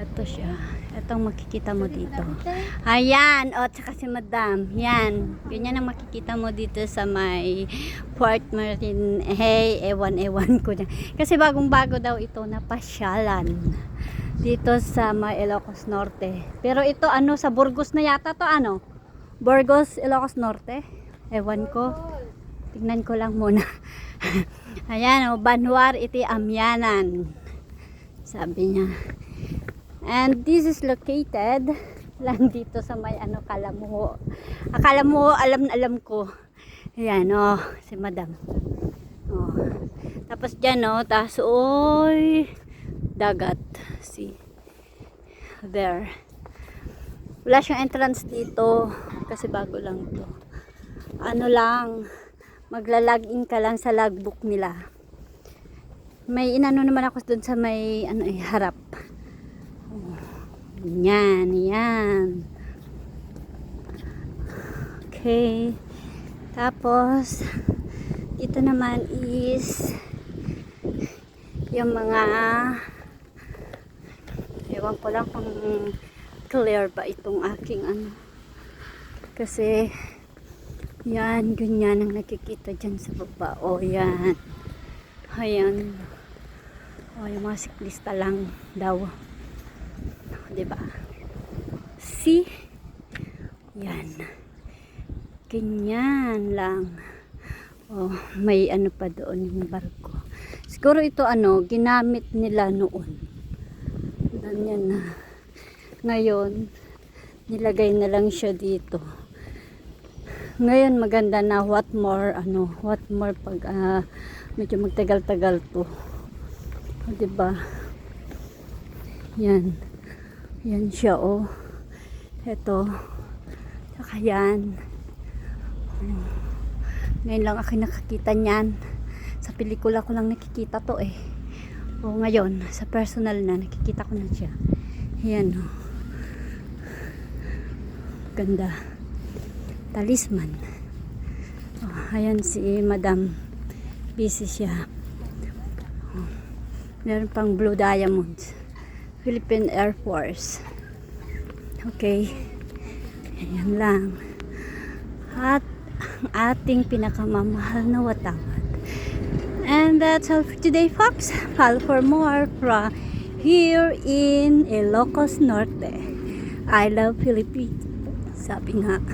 Ito siya. Itong makikita mo dito. Ayan. O, tsaka si Madam. Yan. Ganyan ang makikita mo dito sa may Port Martin. Hey, ewan ko dyan. Kasi bagong-bago daw ito na pasyalan. Dito sa may Ilocos Norte. Pero ito ano, sa Burgos na yata to ano? Burgos, Ilocos Norte. Ewan ko. Tignan ko lang muna. Ayan o, Banwar iti Amyanan. Sabi niya. And this is located lang dito sa may ano, Kalamuho. Akala mo, alam ko. Ayan o, si Madam. O. Tapos dyan o, taas oy, dagat. See? There. Wala siyang entrance dito kasi bago lang to. Ano lang, magla-login ka lang sa logbook nila. May inano naman ako dun sa may ano harap. Yan, yan. Okay. Tapos ito naman is yung mga ewan ko lang kung clear ba itong aking ano. Kasi yan, ganyan ang nakikita dyan sa baba. O yan. Ayan. O yung mga siklista lang daw. Diba? See? Yan. Ganyan lang. Oh, may ano pa doon yung barko. Siguro ito ano, ginamit nila noon. Ganyan na. Ngayon, nilagay na lang siya dito. Ngayon maganda na what more pag medyo magtagal-tagal to. O, diba? Yan. Yan siya oh. Ito. Saka yan. Ngayon lang ako nakakita niyan. Sa pelikula ko lang nakikita to eh. O ngayon, sa personal na nakikita ko na siya. Yan oh. Ganda. Talisman. Oh, ayan si Madam. Busy siya. Oh. Meron pang Blue Diamonds. Philippine Air Force. Okay. Ayan lang. At ang ating pinakamamahal na watawat. And that's all for today, folks. Follow for more from here in Ilocos Norte. I love Philippines. Sabi nga.